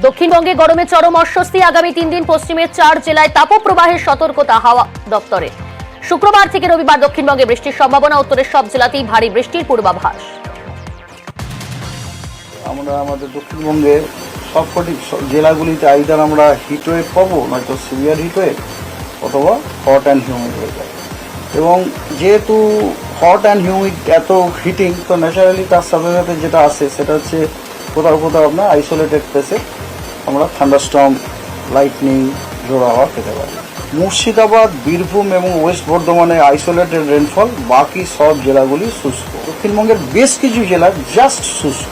দক্ষিণবঙ্গে গরমে চরম অস্বস্তি। আগামী 3 দিন পশ্চিমের 4 জেলায় তাপপ্রবাহের সতর্কতা হাওয়া দপ্তরে। শুক্রবার থেকে রবিবার দক্ষিণবঙ্গে বৃষ্টির সম্ভাবনা, উত্তরের সব জেলাতেই ভারী বৃষ্টির পূর্বাভাস। আমরা আমাদের দক্ষিণবঙ্গে সবকটি জেলাগুলিতে আইদার আমরা হিটওয়েভ পাবো, নয়তো সিভিয়ার হিটওয়েভ অথবা হট অ্যান্ড হিউমিড হয়ে যায়। এবং যেহেতু হট অ্যান্ড হিউমিড এত হিটিং, তো ন্যাচারালি তার সাথে সাথে যেটা আসে সেটা হচ্ছে কোথাও কোথাও আপনার আইসোলেটেড প্লেসে আমরা থান্ডারস্টর্ম, লাইটনিং, ঝোড়ো হাওয়া পেতে পারি। মুর্শিদাবাদ, বীরভূম এবং ওয়েস্ট বর্ধমানে আইসোলেটেড রেনফল, বাকি সব জেলাগুলি শুষ্ক। দক্ষিণবঙ্গের বেশ কিছু জেলা জাস্ট শুষ্ক।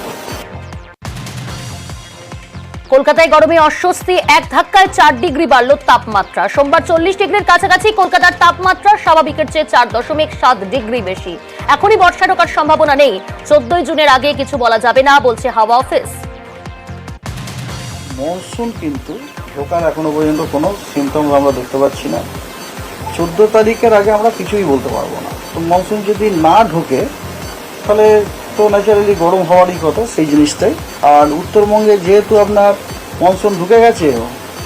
কলকাতায় গরমে অস্বস্তি, এক ধাক্কায় 4 ডিগ্রি বাড়ল তাপমাত্রা। সোমবার 40 ডিগ্রির কাছাকাছি কলকাতার তাপমাত্রা স্বাভাবিকের চেয়ে 4.7 ডিগ্রি বেশি। এখনই বর্ষা ঢোকার সম্ভাবনা নেই। 14 জুনের আগে কিছু বলা যাবে না, বলছে হাওয়া অফিস। মনসুন কিন্তু ঢোকার এখনো পর্যন্ত কোনো সিমটমস আমরা দেখতে পাচ্ছি না। 14 তারিখের আগে আমরা কিছুই বলতে পারবো না। তো মনসুন যদি না ঢোকে তাহলে তো ন্যাচারালি গরম হওয়ারই কথা, সেই জিনিসটাই। আর উত্তরবঙ্গে যেহেতু আপনার মনসুন ঢুকে গেছে,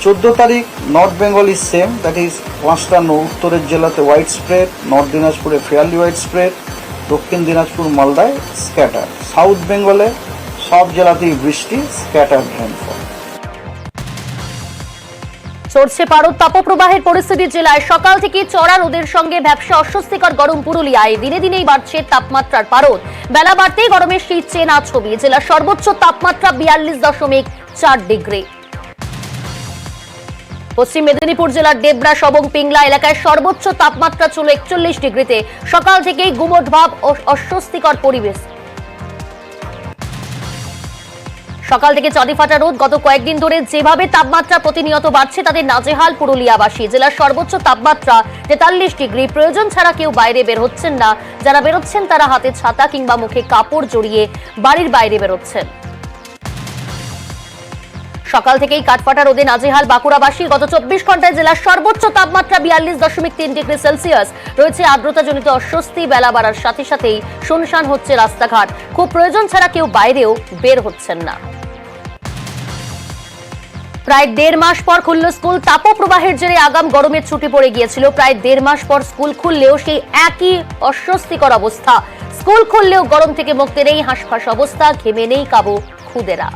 14 তারিখ north Bengal is same, that is 5টা উত্তরের জেলাতে হোয়াইট স্প্রেড, নর্থ দিনাজপুরে ফেয়ারলি হোয়াইট স্প্রেড, দক্ষিণ দিনাজপুর মালদায় স্ক্যাটার, সাউথ বেঙ্গলে সব জেলাতেই বৃষ্টি, স্ক্যাটার রেনফল। চড়ছে পারদ। তাপপ্রবাহের পরিস্থিতি জেলায় সকাল থেকে চড়া রোদের সঙ্গে ভ্যাপসা অস্বস্তিকর গরম পুরুলিয়ায়। দিনে দিনেই বাড়ছে তাপমাত্রার পারদ। বেলা বাড়তেই গরমের শীত চেনা ছবি। জেলার সর্বোচ্চ তাপমাত্রা 42.4 ডিগ্রি। পশ্চিম মেদিনীপুর জেলার দেবরাস এবং পিংলা এলাকায় সর্বোচ্চ তাপমাত্রা ছিল 41 ডিগ্রিতে। সকাল থেকেই গুমোট ভাব ও অস্বস্তিকর পরিবেশ। সকাল থেকে চাঁদি ফাটা রোদ। গত কয়েকদিন ধরে যেভাবে তাপমাত্রা প্রতিনিয়ত বাড়ছে তাদের নাজেহাল পুরুলিয়াবাসী। জেলার সর্বোচ্চ তাপমাত্রা 43 ডিগ্রি। প্রয়োজন ছাড়া কেউ বাইরে বের হচ্ছেন না। যারা বেরোচ্ছেন তারা হাতে ছাতা কিংবা মুখে কাপড় জড়িয়ে বাড়ির বাইরে বেরোচ্ছেন। সকাল থেকেই কাঠফাটা রোদে নাজেহাল বাঁকুড়াবাসী। গত 24 ঘন্টায় জেলার সর্বোচ্চ তাপমাত্রা 42.3 ডিগ্রি সেলসিয়াস। রয়েছে আর্দ্রতাজনিত অস্বস্তি। বেলা বাড়ার সাথে সাথেই শুনশান হচ্ছে রাস্তাঘাট। খুব প্রয়োজন ছাড়া কেউ বাইরেও বের হচ্ছেন না। প্রায় 1.5 মাস পর খুলল স্কুল। তাপপ্রবাহের জেরে আগাম গরমের ছুটি পড়ে গিয়েছিল। প্রায় 1.5 মাস পর স্কুল খুললেও সেই একই অস্বস্তিকর অবস্থা। স্কুল খুললেও গরম থেকে মুক্তি নেই, হাঁসফাঁস অবস্থা, ঘেমে নেই কাবু খুদেরা।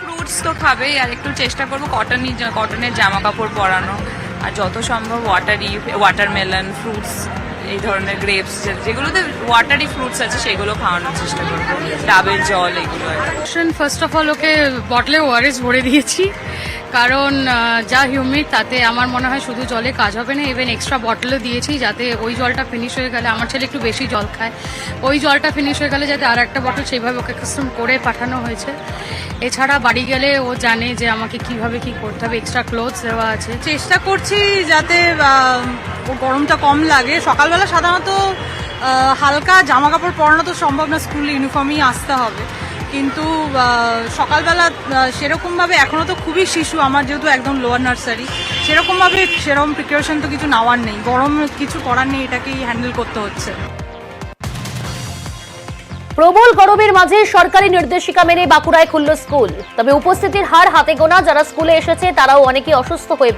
ফ্রুটস তো খাবেই, আর একটু চেষ্টা করবো কটনের জামা কাপড় পরানো, আর যত সম্ভব ওয়াটারমেলন, ফ্রুটস, এই ধরনের গ্রেপস, যেগুলোতে ওয়াটারি ফ্রুটস আছে সেগুলো খাওয়ানোর চেষ্টা করবো, ডাবের জল এগুলো। ফার্স্ট অফ অল ওকে বটলে ওআরএস ভরে দিয়েছি, কারণ যা হিউমিড তাতে আমার মনে হয় শুধু জলে কাজ হবে না। ইভেন এক্সট্রা বটলও দিয়েছি, যাতে ওই জলটা ফিনিশ হয়ে গেলে, আমার ছেলে একটু বেশি জল খায়, ওই জলটা ফিনিশ হয়ে গেলে যাতে আর একটা বটল সেইভাবে ওকে কাস্টম করে পাঠানো হয়েছে। এছাড়া বাড়ি গেলে ও জানে যে আমাকে কিভাবে কি করতে হবে, এক্সট্রা ক্লোথস দেওয়া আছে। চেষ্টা করছি যাতে ও গরমটা কম লাগে। সকালবেলা সাধারণত হালকা জামা কাপড় পরানো তো সম্ভব না, স্কুল ইউনিফর্মেই আসতে হবে, কিন্তু সকালবেলা সেরকমভাবে এখনও তো খুবই শিশু আমার, যেহেতু একদম লোয়ার নার্সারি, সেরকম প্রিকশন তো কিছু নেওয়ার নেই, গরম কিছু করার নেই, এটাকেই হ্যান্ডেল করতে হচ্ছে। প্রবল গরমের মাঝে সরকারি নির্দেশিকা মেনে বাঁকুড়ায় খুলল স্কুল। তবে উপস্থিতির হার হাতে গোনা। যারা স্কুলে এসেছে তারাও অনেকে অসুস্থ হয়ে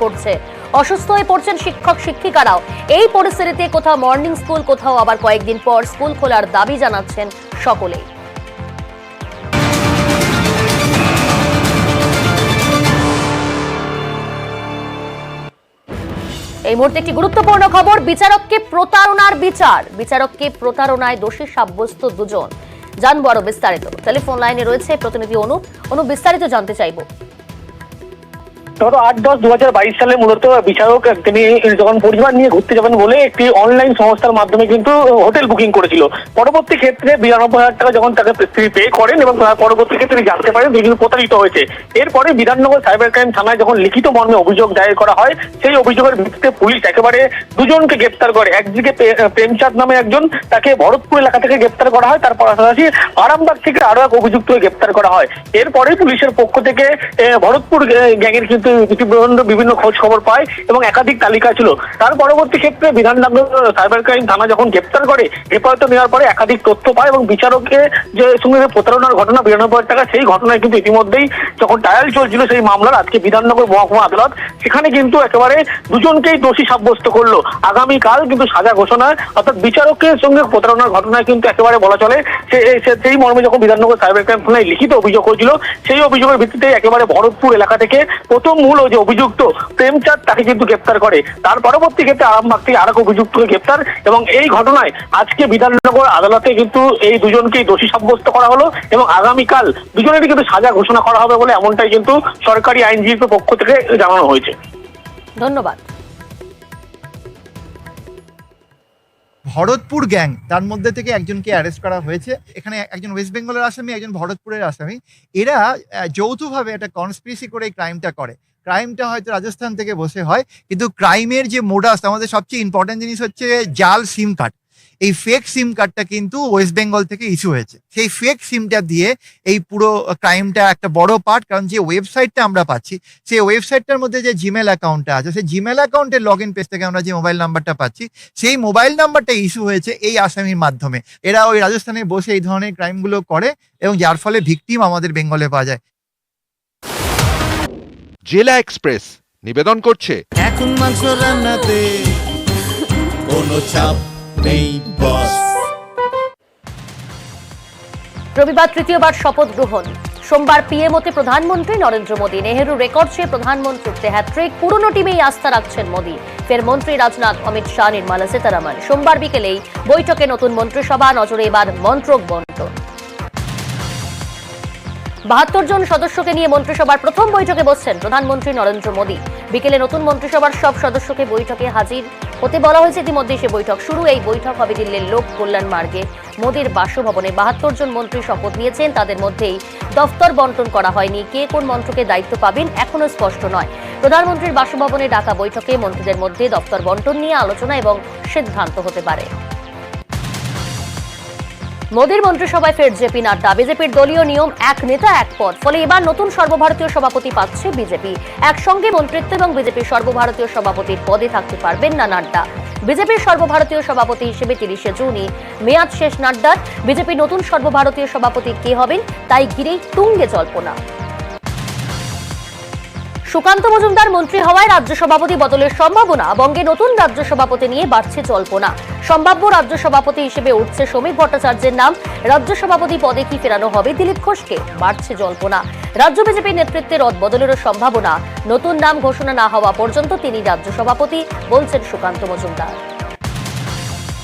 পড়ছেন শিক্ষক শিক্ষিকারাও। এই পরিস্থিতিতে কোথাও মর্নিং স্কুল, কোথাও আবার কয়েকদিন পর স্কুল খোলার দাবি জানাচ্ছেন সকলেই। এই মুহূর্তে একটি গুরুত্বপূর্ণ খবর। বিচারককে প্রতারণায় দোষী সাব্যস্ত 2 জন। জানবো আরো বিস্তারিত। টেলিফোন লাইনে রয়েছে প্রতিনিধি অনুপ, বিস্তারিত জানতে চাইবো। গত 8-10-2022 সালে মূলত বিচারক তিনি যখন পরিবার নিয়ে ঘুরতে যাবেন বলে একটি অনলাইন সংস্থার মাধ্যমে কিন্তু হোটেল বুকিং করেছিল। পরবর্তী ক্ষেত্রে 92,000 টাকা যখন তাকে তিনি পে করেন এবং পরবর্তী ক্ষেত্রে তিনি জানতে পারেন তিনি প্রতারিত হয়েছে। এরপরে বিধাননগর সাইবার ক্রাইম থানায় যখন লিখিত মর্মে অভিযোগ দায়ের করা হয়, সেই অভিযোগের ভিত্তিতে পুলিশ একেবারে 2 জনকে গ্রেপ্তার করে। একদিকে প্রেমচাঁদ নামে একজন, তাকে ভরতপুর এলাকা থেকে গ্রেপ্তার করা হয়। তার পাশাপাশি আরামবাগ থেকে আরো এক অভিযুক্তকে গ্রেপ্তার করা হয়। এরপরে পুলিশের পক্ষ থেকে ভরতপুর গ্যাংয়ের কিন্তু বিভিন্ন খোঁজ খবর পায় এবং একাধিক তালিকা ছিল। তার পরবর্তী ক্ষেত্রে বিধাননগর সাইবার ক্রাইম থানা যখন গ্রেপ্তার করে, হেফাজতে নেওয়ার পরে একাধিক তথ্য পায় এবং বিচারকের যে সঙ্গে প্রতারণার ঘটনা 92,000 টাকা, সেই ঘটনায় কিন্তু ইতিমধ্যেই যখন ট্রায়াল চলছিল সেই মামলার, আজকে বিধাননগর মহকুমা আদালত সেখানে কিন্তু একেবারে দুজনকেই দোষী সাব্যস্ত করলো। আগামীকাল কিন্তু সাজা ঘোষণা, অর্থাৎ বিচারকের সঙ্গে প্রতারণার ঘটনায় কিন্তু একেবারে বলা চলে সেই মর্মে যখন বিধাননগর সাইবার ক্রাইম থানায় লিখিত অভিযোগ হয়েছিল, সেই অভিযোগের ভিত্তিতে একেবারে ভরতপুর এলাকা থেকে প্রথম মূল যে অভিযুক্ত প্রেমচাঁদ তাকে কিন্তু গ্রেপ্তার করে। তার পরবর্তী ক্ষেত্রে আরামবাগ থেকে আরেক অভিযুক্তকে গ্রেপ্তার, এবং এই ঘটনায় আজকে বিধাননগর আদালতে কিন্তু এই দুজনকেই দোষী সাব্যস্ত করা হলো এবং আগামীকাল দুজনেরই কিন্তু সাজা ঘোষণা করা হবে বলে এমনটাই কিন্তু সরকারি আইনজীবীর পক্ষ থেকে জানানো হয়েছে। ধন্যবাদ। ভরতপুর গ্যাং, তার মধ্যে থেকে একজনকে অ্যারেস্ট করা হয়েছে। এখানে একজন ওয়েস্ট বেঙ্গলের আসামি, একজন ভরতপুরের আসামি। এরা যৌথভাবে একটা কনস্পিরেসি করে এই ক্রাইমটা করে। ক্রাইমটা হয়তো রাজস্থান থেকে বসে হয়, কিন্তু ক্রাইমের যে মোডাস, আমাদের সবচেয়ে ইম্পর্টেন্ট জিনিস হচ্ছে জাল সিম কার্ড। এই ফেক সিম কার্ডটা কিন্তু ওয়েস্ট বেঙ্গল থেকে ইস্যু হয়েছে। সেই ফেক সিমটা দিয়ে এই পুরো ক্রাইমটা একটা বড় পার্ট, কারণ যে ওয়েবসাইটটা আমরা পাচ্ছি, সেই ওয়েবসাইটটার মধ্যে যে জিমেল অ্যাকাউন্টটা আছে, সেই জিমেল অ্যাকাউন্টের লগ ইন পেজ থেকে আমরা যে মোবাইল নাম্বারটা পাচ্ছি, সেই মোবাইল নাম্বারটা ইস্যু হয়েছে এই আসামির মাধ্যমে। এরা ওই রাজস্থানে বসে এই ধরনের ক্রাইমগুলো করে এবং যার ফলে ভিকটিম আমাদের বেঙ্গলে পাওয়া যায়। জেলা এক্সপ্রেস নিবেদন করছে এখন মাংস রান্নাতে কোনো চাপ নেই বস। রবিবার তৃতীয়বার শপথ গ্রহণ। সোমবার পিএমওতে প্রধানমন্ত্রী নরেন্দ্র মোদী। নেহেরু রেকর্ড ছুঁয়ে প্রধানমন্ত্রীত্বে হ্যাট্রিক। পুরনো টিমেই আস্থা রাখছেন মোদী। ফের মন্ত্রী রাজনাথ, অমিত শাহ, নির্মলা সীতারামন। সোমবার বিকেলেই বৈঠকে নতুন মন্ত্রিসভা। নজরে এবার মন্ত্রক বন্টন। 72 জন সদস্যকে নিয়ে মন্ত্রিসভার প্রথম বৈঠকে বসছেন প্রধানমন্ত্রী নরেন্দ্র মোদী। বিকেলে নতুন মন্ত্রিসভার সব সদস্যকে বৈঠকে হাজির হতে বলা হয়েছে। ইতিমধ্যে সে বৈঠক শুরু। এই বৈঠক হবে দিল্লির লোক কল্যাণ মার্গে মোদীর বাসভবনে। 72 জন মন্ত্রী শপথ নিয়েছেন। তাদের মধ্যেই দফতর বন্টন করা হয়নি। কে কোন মন্ত্রকে দায়িত্ব পাবেন এখনো স্পষ্ট নয়। প্রধানমন্ত্রীর বাসভবনে ডাকা বৈঠকে মন্ত্রীদের মধ্যে দফতর বন্টন নিয়ে আলোচনা এবং সিদ্ধান্ত হতে পারে। মোদীর মন্ত্রিসভায় ফের জেপি নাড্ডা। বিজেপির দলীয় নিয়ম এক নেতা এক পদ, ফলে এবার নতুন সর্বভারতীয় সভাপতি পাচ্ছে বিজেপি। একসঙ্গে মন্ত্রিত্ব এবং বিজেপির সর্বভারতীয় সভাপতির পদে থাকতে পারবেন না নাড্ডা। বিজেপির সর্বভারতীয় সভাপতি হিসেবে 30শে জুনই মেয়াদ শেষ নাড্ডার। বিজেপি নতুন সর্বভারতীয় সভাপতি কে হবেন তাই ঘিরেই তুঙ্গে জল্পনা। সুকান্ত মজুমদার মন্ত্রী হওয়ায় রাজ্য সভাপতি বদলের সম্ভাবনা। বঙ্গে নতুন রাজ্য সভাপতি নিয়ে বাড়ছে জল্পনা। সম্ভাব্য রাজ্য সভাপতি হিসেবে উঠছে শ্রমিক ভট্টাচার্যের নাম। রাজ্য সভাপতি পদে কি ফেরানো হবে দিলীপ ঘোষকে? বাড়ছে জল্পনা। রাজ্য বিজেপির নেতৃত্বে রদবদলেরও সম্ভাবনা। নতুন নাম ঘোষণা না হওয়া পর্যন্ত তিনি রাজ্য সভাপতি বলছেন সুকান্ত মজুমদার।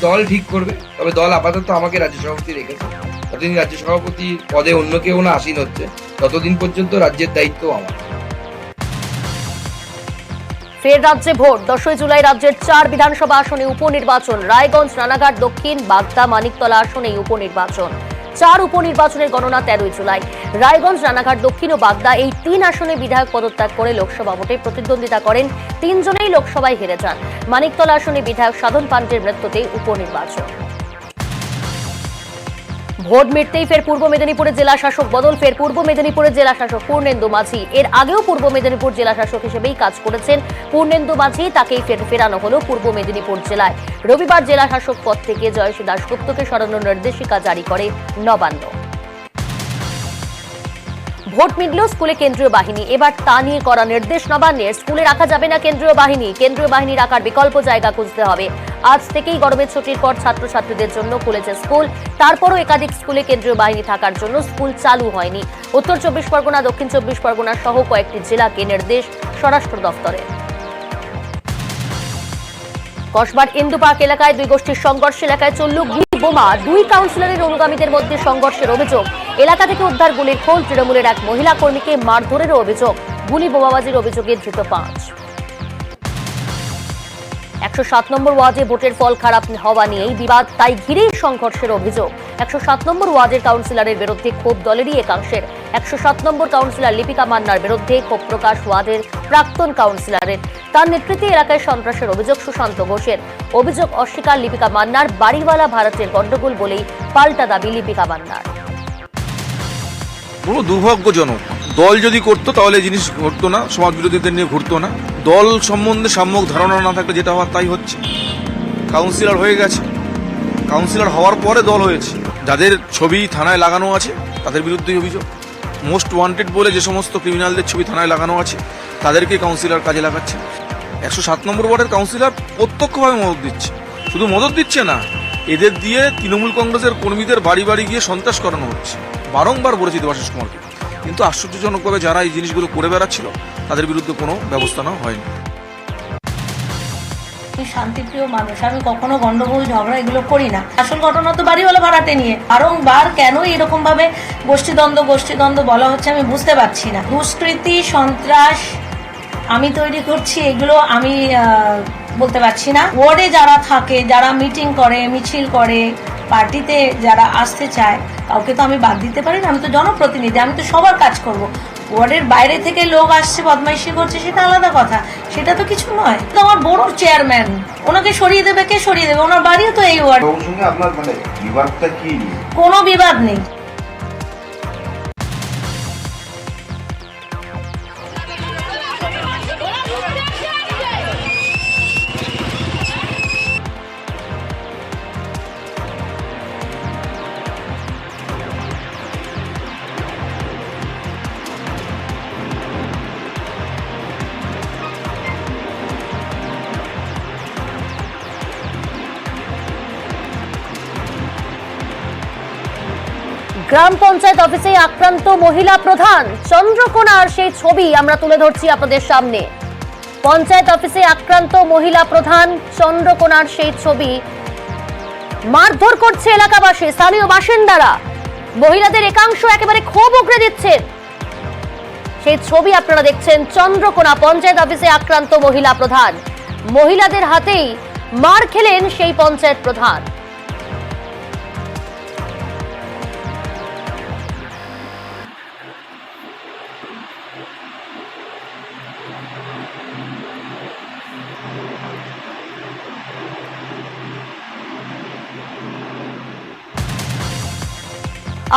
দল ঠিক করবে, তবে দল আপাতত আমাকে রাজ্য সভাপতি রেখেছে। যতদিন রাজ্য সভাপতি পদে অন্য কেউ না আসীন হচ্ছে, ততদিন পর্যন্ত রাজ্যের দায়িত্ব আমার। ফের রাজ্যে ভোট। 10 জুলাই রাজ্যের 4 বিধানসভা আসনে উপনির্বাচন। রায়গঞ্জ, রানাঘাট দক্ষিণ, বাগদা, মানিকতলা আসনে উপনির্বাচন। 4 উপনির্বাচনের গণনা 13 জুলাই। রায়গঞ্জ, রানাঘাট দক্ষিণ ও বাগদা এই 3 আসনে বিধায়ক পদত্যাগ করে লোকসভা ভোটে প্রতিদ্বন্দ্বিতা করেন 3 জনেই লোকসভায় হেরে যান। মানিকতলা আসনে বিধায়ক সাধন পান্ডের মৃত্যুতে উপনির্বাচন। ভোট মিটতেই ফের পূর্ব মেদিনীপুরের জেলা শাসক বদল। ফের পূর্ব মেদিনীপুরের জেলা শাসক পূর্ণেন্দু মাঝি। এর আগেও পূর্ব মেদিনীপুর জেলা শাসক হিসেবেই কাজ করেছেন পূর্ণেন্দু মাঝি। তাকেই ফেরানো হলো পূর্ব মেদিনীপুর জেলায়। রবিবার জেলা শাসক পদ থেকে জয়শ্রী দাশগুপ্তকে সরানোর নির্দেশিকা জারি করে নবান্ন। ভোট মিটল স্কুলে কেন্দ্রীয় বাহিনী। এবার তা নিয়ে করা নির্দেশ নবান্নের। স্কুলে রাখা যাবে না কেন্দ্রীয় বাহিনী। কেন্দ্রীয় বাহিনী রাখার বিকল্প জায়গা খুঁজতে হবে। আজ থেকেই গরমের ছুটির পর ছাত্রছাত্রীদের জন্য খুলেছে স্কুল। তারপরও একাধিক স্কুলে কেন্দ্রীয় বাহিনী থাকার জন্য স্কুল চালু হয়নি। উত্তর 24 পরগনা, দক্ষিণ 24 পরগনা সহ কয়েকটি জেলাকে নির্দেশ স্বরাষ্ট্র দফতরের। কসবার ইন্দু পার্ক এলাকায় 2 গোষ্ঠীর সংঘর্ষ। এলাকায় চলল গুলি বোমা। 2 কাউন্সিলরের অনুগামীদের মধ্যে সংঘর্ষের অভিযোগ। এলাকা থেকে উদ্ধার গুলির খোল। তৃণমূলের এক মহিলা কর্মীকে মারধরেরও অভিযোগ। গুলি বোমাবাজির অভিযোগে ধৃত 5। 107 নম্বর ওয়ার্ডে ভোটের ফল খারাপ হওয়া নিয়েই বিবাদ, তাই ঘিরেই সংঘর্ষের অভিযোগ। 107 নম্বর ওয়ার্ডের কাউন্সিলরের বিরুদ্ধে ক্ষোভ দলেরই একাংশের। 107 নম্বর কাউন্সিলর লিপিকা মান্নার বিরুদ্ধে ক্ষোভ প্রকাশ ওয়ার্ডের প্রাক্তন কাউন্সিলরের। তার নেতৃত্বে এলাকায় সন্ত্রাসের অভিযোগ সুশান্ত ঘোষের। অভিযোগ অস্বীকার লিপিকা মান্নার। বাড়িওয়ালা ভারতের গন্ডগোল বলেই পাল্টা দাবি লিপিকা মান্নার। পুরো দুর্ভাগ্যজনক দল যদি করতো তাহলে এই জিনিস ঘটতো না, সমাজ বিরোধীদের নিয়ে ঘুরতো না। দল সম্বন্ধে সম্যক ধারণা না থাকলে যেটা হওয়ার তাই হচ্ছে। কাউন্সিলর হয়ে গেছে, কাউন্সিলর হওয়ার পরে দল হয়েছে। যাদের ছবি থানায় লাগানো আছে তাদের বিরুদ্ধেই অভিযোগ। মোস্ট ওয়ান্টেড বলে যে সমস্ত ক্রিমিনালদের ছবি থানায় লাগানো আছে তাদেরকে কাউন্সিলর কাজে লাগাচ্ছে। 107 নম্বর ওয়ার্ডের কাউন্সিলর প্রত্যক্ষভাবে মদত দিচ্ছে। শুধু মদত দিচ্ছে না, এদের দিয়ে তৃণমূল কংগ্রেসের কর্মীদের বাড়ি বাড়ি গিয়ে সন্ত্রাস করানো হচ্ছে। বারংবার বলেছি দেবাশিস কুমারকে, কিন্তু আশ্চর্যজনকভাবে যারা এই জিনিসগুলো করে বেড়াচ্ছিল তাদের বিরুদ্ধে কোনো ব্যবস্থা নেওয়া হয়নি। শান্তিপ্রিয় মানুষ, আমি কখনো গন্ডগোল ঝগড়া এগুলো করি না। আসল ঘটনা তো বাড়িওয়ালা ভাড়াটে নিয়ে বারংবার কেন এরকম ভাবে গোষ্ঠীদ্বন্দ্ব বলা হচ্ছে আমি বুঝতে পারছি না। দুষ্কৃতি সন্ত্রাস আমি তৈরি করছি এগুলো আমি বলতে পারছি না। ওয়ার্ডে যারা থাকে, যারা মিটিং করে, মিছিল করে, পার্টিতে যারা আসতে চায়, কাউকে তো আমি বাদ দিতে পারি না। আমি তো জনপ্রতিনিধি, আমি তো সবার কাজ করব। ওয়ার্ডের বাইরে থেকে লোক আসছে, বদমাইশি করছে, সেটা আলাদা কথা, সেটা তো কিছু নয়। তো আমার বড় চেয়ারম্যান, ওনাকে সরিয়ে দেবে, কে সরিয়ে দেবে? ওনার বাড়িও তো এই ওয়ার্ড। আপনার মানে বিবাদটা কি? কোনো বিবাদ নেই। গ্রাম পঞ্চায়েত অফিসে আক্রান্ত মহিলা প্রধান, চন্দ্রকোনার সেই ছবি আমরা তুলে ধরছি আপনাদের সামনে। পঞ্চায়েত অফিসে আক্রান্ত মহিলা প্রধান, চন্দ্রকোনার সেই ছবি। মারধর করছে এলাকাবাসী, স্থানীয় বাসিন্দারা। মহিলাদের একাংশ একেবারে ক্ষোভ উগরে দিচ্ছেন। সেই ছবি আপনারা দেখছেন। চন্দ্রকোনা পঞ্চায়েত অফিসে আক্রান্ত মহিলা প্রধান, মহিলাদের হাতেই মার খেলেন সেই পঞ্চায়েত প্রধান।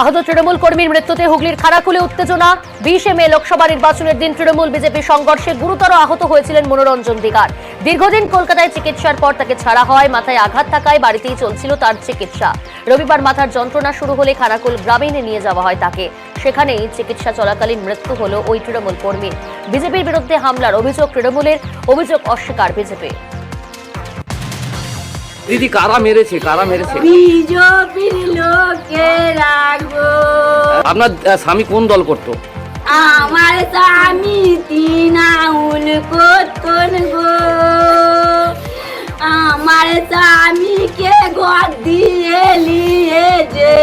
আহত তৃণমূল কর্মীর মৃত্যুতে হুগলির খানাকুলে উত্তেজনা। 20 মে লোকসভা নির্বাচনের দিন তৃণমূল বিজেপি সংঘর্ষে গুরুতর আহত হয়েছিলেন মনোরঞ্জন দিগার। দীর্ঘদিন কলকাতায় চিকিৎসার পর তাকে ছাড়া হয়। মাথায় আঘাত থাকায় বাড়িতেই চলছিল তার চিকিৎসা। রবিবার মাথার যন্ত্রণা শুরু হলে খানাকুল গ্রামে নিয়ে যাওয়া হয় তাকে। সেখানেই চিকিৎসা চলাকালীন মৃত্যু হলো ওই তৃণমূল কর্মীর। বিজেপির বিরুদ্ধে হামলার অভিযোগ তৃণমূলের, অভিযোগ অস্বীকার বিজেপি। দিদি কারা মেরেছে? বিজেপির লোকেরা গো। আপনার স্বামী কোন দল করতো? আমার স্বামী তৃণমূল করতন গো। আমার স্বামীকে ঘর দিয়ে নিয়েছে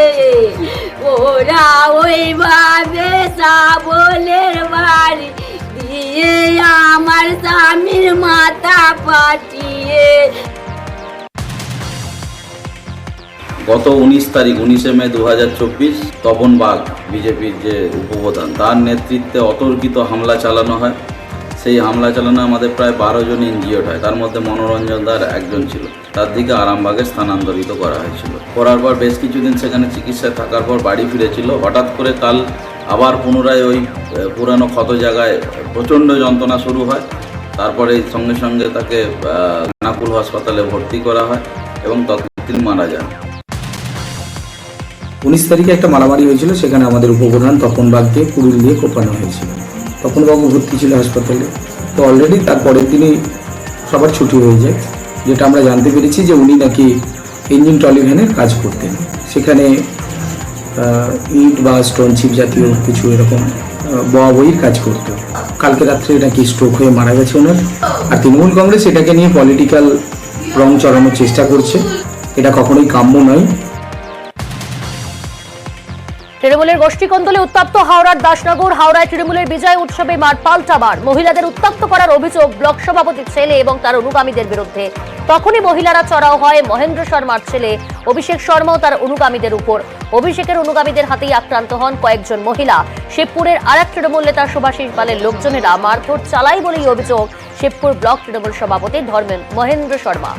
ওরা, ওইভাবে সাবলের বাড়ি দিয়ে আমার স্বামীর মাথা পাঠিয়ে। গত 19 তারিখ 19 মে 2024 তপন বাগ বিজেপির যে উপপ্রধান, তার নেতৃত্বে অতর্কিত হামলা চালানো হয়। সেই হামলা চালানো আমাদের প্রায় 12 জন ইনজিওর্ড হয়। তার মধ্যে মনোরঞ্জন দার একজন ছিল। তার দিকে আরামবাগে স্থানান্তরিত করা হয়েছিল। করার পর বেশ কিছুদিন সেখানে চিকিৎসায় থাকার পর বাড়ি ফিরেছিল। হঠাৎ করে কাল আবার পুনরায় ওই পুরানো ক্ষত জায়গায় প্রচণ্ড যন্ত্রণা শুরু হয়। তারপরে সঙ্গে সঙ্গে তাকে খানাকুল হাসপাতালে ভর্তি করা হয় এবং তৎকালীন মারা যান। 19 তারিখে একটা মারামারি হয়েছিল, সেখানে আমাদের উপপ্রধান তপন বাগকে কুড়ুল দিয়ে কোপানো হয়েছিল। তপনবাবু ভর্তি ছিল হাসপাতালে। তো অলরেডি তার পরের দিনই সবার ছুটি হয়ে যায়। যেটা আমরা জানতে পেরেছি যে উনি নাকি ইঞ্জিন ট্রলি ভ্যানের কাজ করতেন। সেখানে ইট বা স্টোন চিপ জাতীয় কিছু এরকম বইয়ের কাজ করতো। কালকে রাত্রে নাকি স্ট্রোক হয়ে মারা গেছে ওনার। আর তৃণমূল কংগ্রেস এটাকে নিয়ে পলিটিক্যাল রং চড়ানোর চেষ্টা করছে। এটা কখনোই কাম্য নয়। তৃণমূলের গোষ্ঠী কোন্দলে উত্তপ্ত হাওড়ার দাসনগর। হাওড়ায় তৃণমূলের বিজয় উৎসবে মার পাল্টাবার, মহিলাদের উত্তপ্ত করার অভিযোগ ব্লক সভাপতির ছেলে এবং তার অনুগামীদের বিরুদ্ধে। তখনই মহিলারা চড়াও হয় মহেন্দ্র শর্মার ছেলে অভিষেক শর্মা ও তার অনুগামীদের উপর। অভিষেকের অনুগামীদের হাতেই আক্রান্ত হন কয়েকজন মহিলা। শিবপুরের আরেক তৃণমূল নেতা সুভাষিস পালের লোকজনেরা মারধর চালায় বলেই অভিযোগ শিবপুর ব্লক তৃণমূল সভাপতি ধর্মেন মহেন্দ্র শর্মা।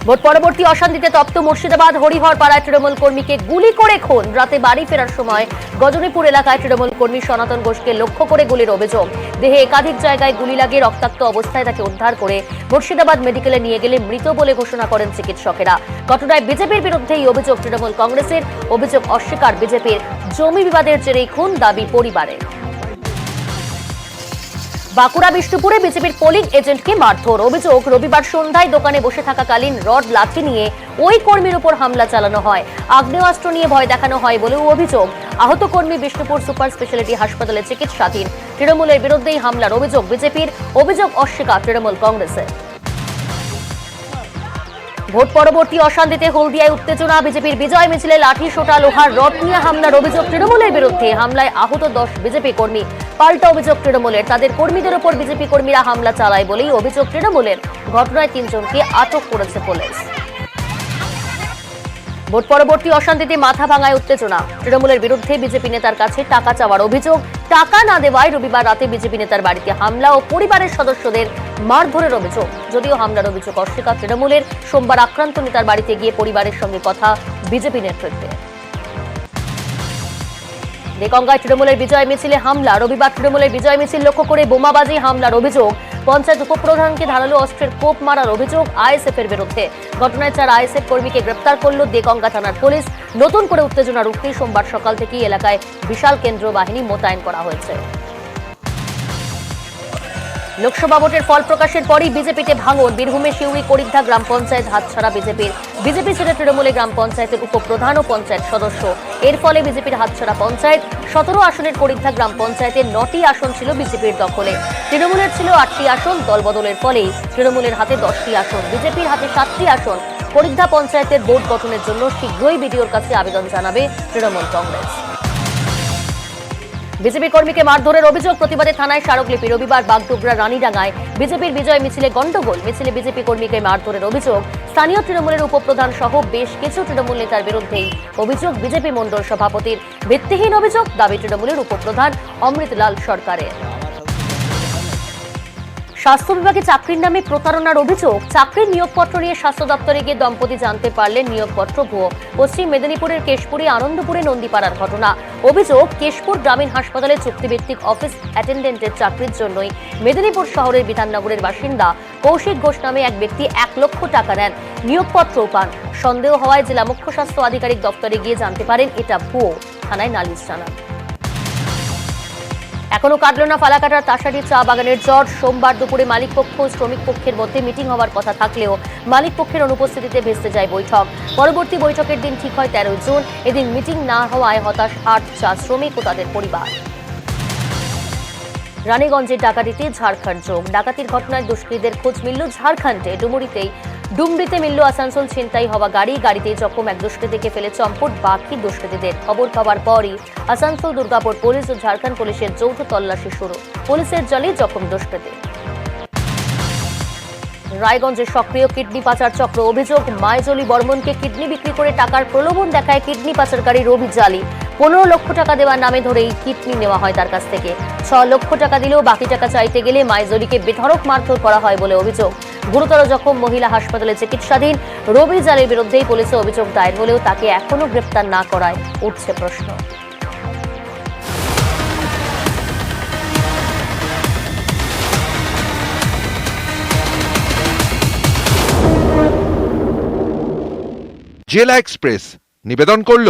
ভোট পরবর্তী অশান্তিতে তপ্ত মুর্শিদাবাদ হরিহর পাড়ায় তৃণমূল কর্মীকে গুলি করে খুন। রাতে বাড়ি ফেরার সময় গজনীপুর এলাকায় তৃণমূল কর্মী সনাতন ঘোষকে লক্ষ্য করে গুলির অভিযোগ। দেহে একাধিক জায়গায় গুলি লাগে, রক্তাক্ত অবস্থায় তাকে উদ্ধার করে মুর্শিদাবাদ মেডিকেলে নিয়ে গেলে মৃত বলে ঘোষণা করেন চিকিৎসকেরা। ঘটনায় বিজেপির বিরুদ্ধে এই অভিযোগ তৃণমূল কংগ্রেসের, অভিযোগ অস্বীকার বিজেপির। জমি বিবাদের জেরেই খুন দাবি পরিবারের। বাঁকুড়া বিষ্ণুপুরে বিজেপির পোলিং এজেন্টকে মারধর। অভিযোগ, রবিবার সন্ধ্যায় দোকানে বসে থাকাকালীন রড লাঠি নিয়ে ওই কর্মীর উপর হামলা চালানো হয়। আগ্নেয়াস্ত্র নিয়ে ভয় দেখানো হয় বলেও অভিযোগ। আহত কর্মী বিষ্ণুপুর সুপার স্পেশালিটি হাসপাতালে চিকিৎসাধীন। তৃণমূলের বিরুদ্ধেই হামলার অভিযোগ বিজেপির, অভিযোগ অস্বীকার তৃণমূল কংগ্রেসের। ভোট পরবর্তী অশান্তিতে হলদিয়ায় উত্তেজনা। বিজেপির বিজয় মিছিলে লাঠি সোটা লোহার রড নিয়ে হামলার অভিযোগ তৃণমূলের বিরুদ্ধে। হামলায় আহত 10 বিজেপি কর্মী। পাল্টা অভিযোগ তৃণমূলের, তাদের কর্মীদের উপর বিজেপি কর্মীরা হামলা চালায় বলেই অভিযোগ তৃণমূলের। ঘটনায় 3 জনকে আটক করেছে পুলিশ। ভোট পরবর্তী অশান্তিতে মাথা ভাঙায় উত্তেজনা। তৃণমূলের বিরুদ্ধে বিজেপি নেতার কাছে টাকা চাওয়ার অভিযোগ। টাকা না দেওয়ায় রবিবার রাতে বিজেপি নেতার বাড়িতে হামলা ও পরিবারের সদস্যদের মারধরের অভিযোগ। যদিও হামলার অভিযোগ অস্বীকার তৃণমূলের। সোমবার আক্রান্ত নেতার বাড়িতে গিয়ে পরিবারের সঙ্গে কথা বিজেপি নেতৃত্বে। দেগঙ্গায় তৃণমূলের বিজয় মিছিলে হামলা। রবিবার তৃণমূলের বিজয় মিছিল লক্ষ্য করে বোমাবাজি হামলার অভিযোগ। পঞ্চায়েত উপপ্রধানকে ধারালো অস্ত্রের কোপ মারার অভিযোগ আইএসএফ এর বিরুদ্ধে। ঘটনায় 4 আইএসএফ কর্মীকে গ্রেপ্তার করল দেগঙ্গা থানার পুলিশ। নতুন করে উত্তেজনা রুখতে সোমবার সকাল থেকেই এলাকায় বিশাল কেন্দ্রীয় বাহিনী মোতায়েন করা হয়েছে। লোকসভা ভোটের ফল প্রকাশের পরই বিজেপিতে ভাঙন। বীরভূমে শিউরি করিদ্ধা গ্রাম পঞ্চায়েত হাতছাড়া বিজেপির। বিজেপি ছেড়ে তৃণমূলে গ্রাম পঞ্চায়েতের উপপ্রধান ও পঞ্চায়েত সদস্য। এর ফলে বিজেপির হাতছাড়া পঞ্চায়েত। 17 আসনের করিদ্ধা গ্রাম পঞ্চায়েতের 9টি আসন ছিল বিজেপির দখলে। তৃণমূলের ছিল 8টি আসন। দলবদলের ফলেই তৃণমূলের হাতে 10টি আসন, বিজেপির হাতে 7টি আসন। করিদ্ধা পঞ্চায়েতের বোর্ড গঠনের জন্য শীঘ্রই বিডিওর কাছে আবেদন জানাবে তৃণমূল কংগ্রেস। বিজেপি কর্মীকে মারধরের অভিযোগ, প্রতিবাদে থানায় স্মারকলিপি। রবিবার বাগডোগরা রানীডাঙ্গায় বিজেপির বিজয় মিছিলে গন্ডগোল। মিছিলে বিজেপি কর্মীকে মারধরের অভিযোগ। স্থানীয় তৃণমূলের উপপ্রধান সহ বেশ কিছু তৃণমূল নেতার বিরুদ্ধেই অভিযোগ বিজেপি মণ্ডল সভাপতির। ভিত্তিহীন অভিযোগ, দাবি তৃণমূলের উপপ্রধান অমৃতলাল সরকারের। স্বাস্থ্য বিভাগে চাকরির নামে প্রতারণার অভিযোগ। চাকরির নিয়োগপত্র নিয়ে স্বাস্থ্য দপ্তরে গিয়ে দম্পতি জানতে পারলেন নিয়োগপত্র ভুয়ো। পশ্চিম মেদিনীপুরের কেশপুরে, আনন্দপুরে নন্দীপাড়ার ঘটনা। অভিযোগ, কেশপুর গ্রামীণ হাসপাতালে চুক্তিভিত্তিক অফিস অ্যাটেন্ডেন্টের চাকরির জন্যই মেদিনীপুর শহরের বিধাননগরের বাসিন্দা কৌশিক ঘোষ নামে এক ব্যক্তি 1 লক্ষ টাকা নেন, নিয়োগপত্রও পান। সন্দেহ হওয়ায় জেলা মুখ্য স্বাস্থ্য আধিকারিক দপ্তরে গিয়ে জানতে পারেন এটা ভুয়ো। থানায় নালিশ জানান। এখনো কাটল না ফালাকাটার তাসারি চা বাগানের জ্বর। সোমবার দুপুরে মালিক পক্ষ ও শ্রমিক পক্ষের মধ্যে মিটিং হওয়ার কথা থাকলেও মালিক পক্ষের অনুপস্থিতিতে ভেস্তে যায় বৈঠক। পরবর্তী বৈঠকের দিন ঠিক হয় 13 জুন। এদিন মিটিং না হওয়ায় হতাশ 8 চা শ্রমিক ও তাদের পরিবার। রানীগঞ্জের ডাকাতিতে ঝাড়খণ্ড যোগ। ডাকাতির ঘটনায় দুষ্কৃতীদের খোঁজ মিলল ঝাড়খণ্ডে। ডুমরিতে মিলল আসানসোল ছিনতাই হওয়া গাড়ি। গাড়িতেই জখম এক দুষ্কৃতীকে ফেলে চম্পট বাকি দুষ্কৃতীদের। খবর পাওয়ার পরই আসানসোল, দুর্গাপুর পুলিশ ও ঝাড়খণ্ড পুলিশের যৌথ তল্লাশি শুরু। পুলিশের জালে জখম দুষ্কৃতী। রায়গঞ্জের সক্রিয় কিডনি পাচার চক্র। অভিযোগ, মাইজলি বর্মনকে কিডনি বিক্রি করে টাকার প্রলোভন দেখায় কিডনি পাচারকারী রবি জালি। 15 লক্ষ টাকা দেওয়ার নামে ধরেই কিডনি নেওয়া হয় তার কাছ থেকে। 6 লক্ষ টাকা দিলেও বাকি টাকা চাইতে গেলে মাইজলিকে বেধড়ক মারধর করা হয় বলে অভিযোগ। গুরুতর জখম, মহিলা হাসপাতালে চিকিৎসাধীন। রবি জালির বিরুদ্ধেই পুলিশে অভিযোগ দায়ের হলেও তাকে এখনো গ্রেপ্তার না করায় উঠছে প্রশ্ন। জেলা এক্সপ্রেস নিবেদন করলো